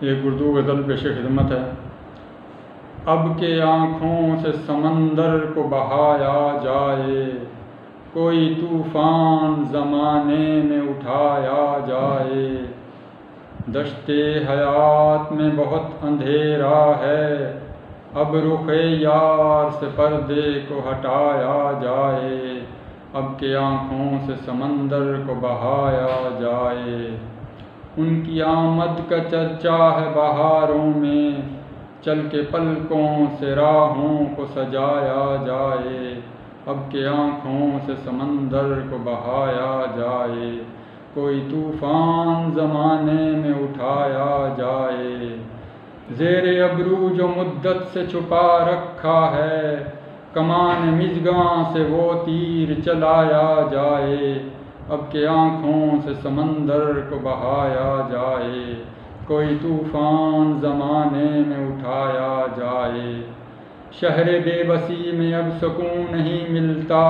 ایک اردو غزل پیش خدمت ہے۔ اب کے آنکھوں سے سمندر کو بہایا جائے، کوئی طوفان زمانے میں اٹھایا جائے۔ دشت حیات میں بہت اندھیرا ہے، اب رخ یار سے پردے کو ہٹایا جائے۔ اب کے آنکھوں سے سمندر کو بہایا جائے۔ ان کی آمد کا چرچا ہے بہاروں میں، چل کے پلکوں سے راہوں کو سجایا جائے۔ اب کے آنکھوں سے سمندر کو بہایا جائے، کوئی طوفان زمانے میں اٹھایا جائے۔ زیر ابرو جو مدت سے چھپا رکھا ہے، کمان مژگاں سے وہ تیر چلایا جائے۔ اب کے آنکھوں سے سمندر کو بہایا جائے، کوئی طوفان زمانے میں اٹھایا جائے۔ شہر بے بسی میں اب سکون نہیں ملتا،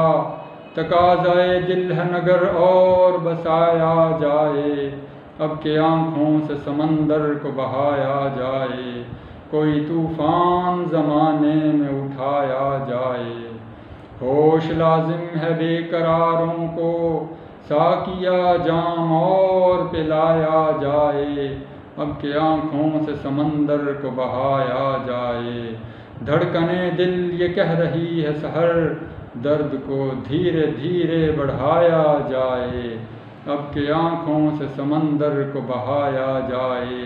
تقاضائے دل ہے نگر اور بسایا جائے۔ اب کے آنکھوں سے سمندر کو بہایا جائے، کوئی طوفان زمانے میں اٹھایا جائے۔ ہوش لازم ہے بے قراروں کو، ساقیا جام اور پلایا جائے۔ اب کے آنکھوں سے سمندر کو بہایا جائے۔ دھڑکنیں دل یہ کہہ رہی ہے سحر، درد کو دھیرے دھیرے بڑھایا جائے۔ اب کے آنکھوں سے سمندر کو بہایا جائے،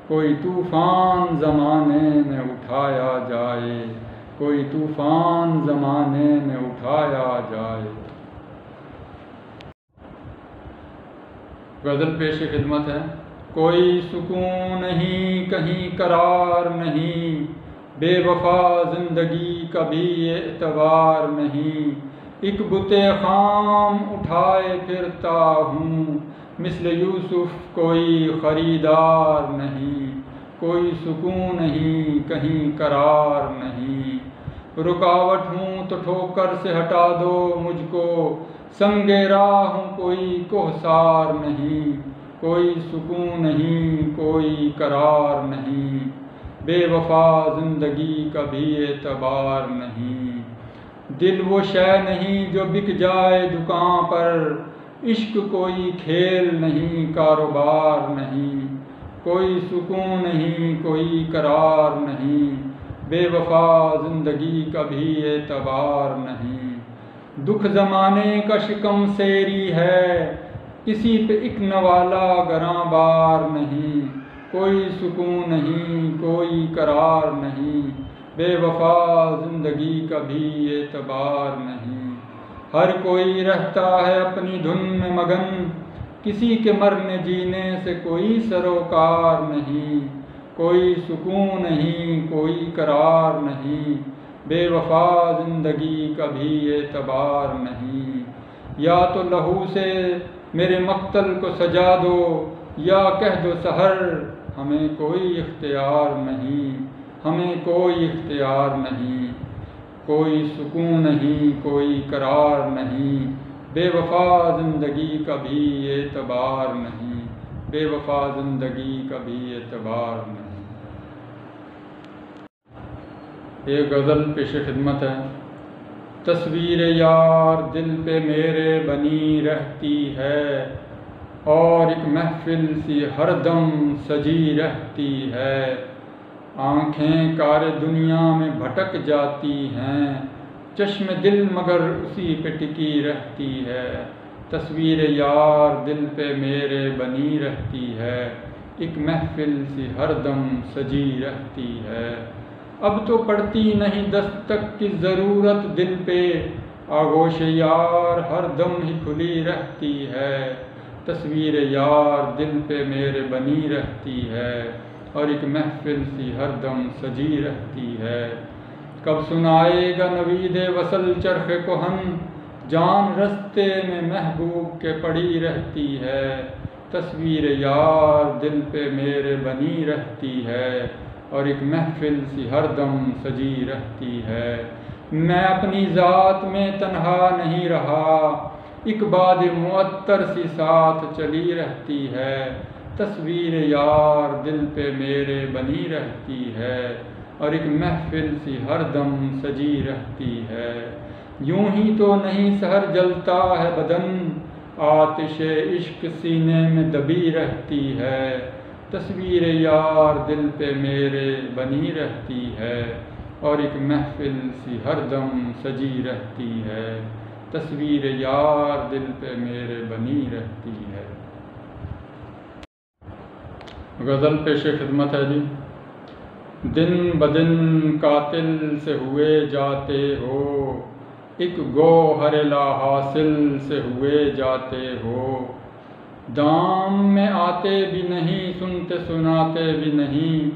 کوئی طوفان زمانے میں اٹھایا جائے، کوئی طوفان زمانے میں اٹھایا جائے۔ غزل پیش خدمت ہے۔ کوئی سکون نہیں، کہیں قرار نہیں، بے وفا زندگی کا بھی اعتبار نہیں۔ ایک بت خام اٹھائے پھرتا ہوں، مثل یوسف کوئی خریدار نہیں۔ کوئی سکون نہیں، کہیں قرار نہیں، رکاوٹ ہوں تو ٹھوکر سے ہٹا دو مجھ کو، سنگ راہ ہوں کوئی کوہسار نہیں۔ کوئی سکون نہیں، کوئی قرار نہیں، بے وفا زندگی کا بھی اعتبار نہیں۔ دل وہ شے نہیں جو بک جائے دکان پر، عشق کوئی کھیل نہیں، کاروبار نہیں۔ کوئی سکون نہیں، کوئی قرار نہیں، بے وفا زندگی کا بھی اعتبار نہیں۔ دکھ زمانے کا شکم سیری ہے، کسی پہ ایک نوالا گراں بار نہیں۔ کوئی سکون نہیں، کوئی قرار نہیں، بے وفا زندگی کا بھی اعتبار نہیں۔ ہر کوئی رہتا ہے اپنی دھن میں مگن، کسی کے مرنے جینے سے کوئی سروکار نہیں۔ کوئی سکون نہیں، کوئی قرار نہیں، بے وفا زندگی کا بھی اعتبار نہیں۔ یا تو لہو سے میرے مقتل کو سجا دو، یا کہہ دو سحر ہمیں کوئی اختیار نہیں، ہمیں کوئی اختیار نہیں۔ کوئی سکون نہیں، کوئی قرار نہیں، بے وفا زندگی کا بھی اعتبار نہیں، بے وفا زندگی کا بھی اعتبار نہیں۔ ایک غزل پیش خدمت ہے۔ تصویر یار دل پہ میرے بنی رہتی ہے، اور ایک محفل سی ہر دم سجی رہتی ہے۔ آنکھیں کار دنیا میں بھٹک جاتی ہیں، چشم دل مگر اسی پہ ٹکی رہتی ہے۔ تصویر یار دل پہ میرے بنی رہتی ہے، ایک محفل سی ہر دم سجی رہتی ہے۔ اب تو پڑتی نہیں دستک کی ضرورت دل پہ، آغوش یار ہر دم ہی کھلی رہتی ہے۔ تصویر یار دل پہ میرے بنی رہتی ہے، اور ایک محفل سی ہر دم سجی رہتی ہے۔ کب سنائے گا نوید وصل چرخ کہن، جان رستے میں محبوب کے پڑی رہتی ہے۔ تصویر یار دل پہ میرے بنی رہتی ہے، اور ایک محفل سی ہر دم سجی رہتی ہے۔ میں اپنی ذات میں تنہا نہیں رہا، ایک باد معطر سی ساتھ چلی رہتی ہے۔ تصویر یار دل پہ میرے بنی رہتی ہے، اور ایک محفل سی ہر دم سجی رہتی ہے۔ یوں ہی تو نہیں سحر جلتا ہے بدن، آتش عشق سینے میں دبی رہتی ہے۔ تصویر یار دل پہ میرے بنی رہتی ہے، اور ایک محفل سی ہر دم سجی رہتی ہے۔ تصویر یار دل پہ میرے بنی رہتی ہے۔ غزل پیش خدمت ہے جی۔ دن بدن قاتل سے ہوئے جاتے ہو، ایک گوہر لا حاصل سے ہوئے جاتے ہو۔ دام میں آتے بھی نہیں، سنتے سناتے بھی نہیں،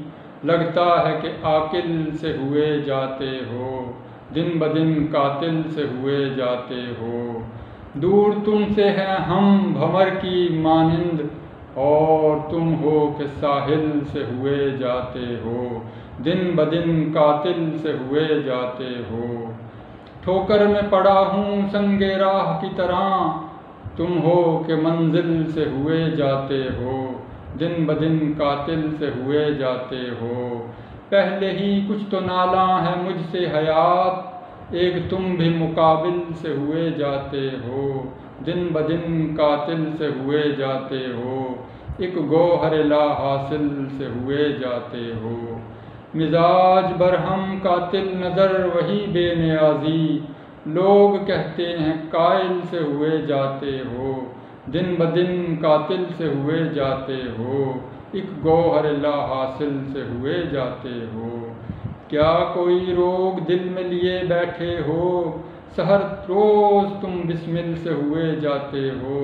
لگتا ہے کہ عاقل سے ہوئے جاتے ہو۔ دن بدن قاتل سے ہوئے جاتے ہو۔ دور تم سے ہے ہم بھنور کی مانند، اور تم ہو کہ ساحل سے ہوئے جاتے ہو۔ دن بدن قاتل سے ہوئے جاتے ہو۔ ٹھوکر میں پڑا ہوں سنگ راہ کی طرح، تم ہو کہ منزل سے ہوئے جاتے ہو۔ دن بدن قاتل سے ہوئے جاتے ہو۔ پہلے ہی کچھ تو نالاں ہے مجھ سے حیات، ایک تم بھی مقابل سے ہوئے جاتے ہو۔ دن بدن قاتل سے ہوئے جاتے ہو، ایک گوہر لا حاصل سے ہوئے جاتے ہو۔ مزاج برہم قاتل نظر وہی بے نیازی، لوگ کہتے ہیں قائل سے ہوئے جاتے ہو۔ دن بدن قاتل سے ہوئے جاتے ہو، ایک گوہر لا حاصل سے ہوئے جاتے ہو۔ کیا کوئی روگ دل میں لیے بیٹھے ہو، سحر روز تم بسمل سے ہوئے جاتے ہو۔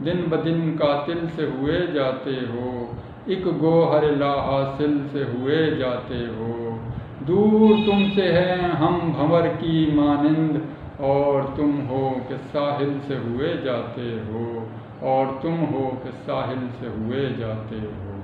دن بدن قاتل سے ہوئے جاتے ہو، ایک گوہر لا حاصل سے ہوئے جاتے ہو۔ دور تم سے ہیں ہم بھنور کی مانند، اور تم ہو کہ ساحل سے ہوئے جاتے ہو، اور تم ہو کہ ساحل سے ہوئے جاتے ہو۔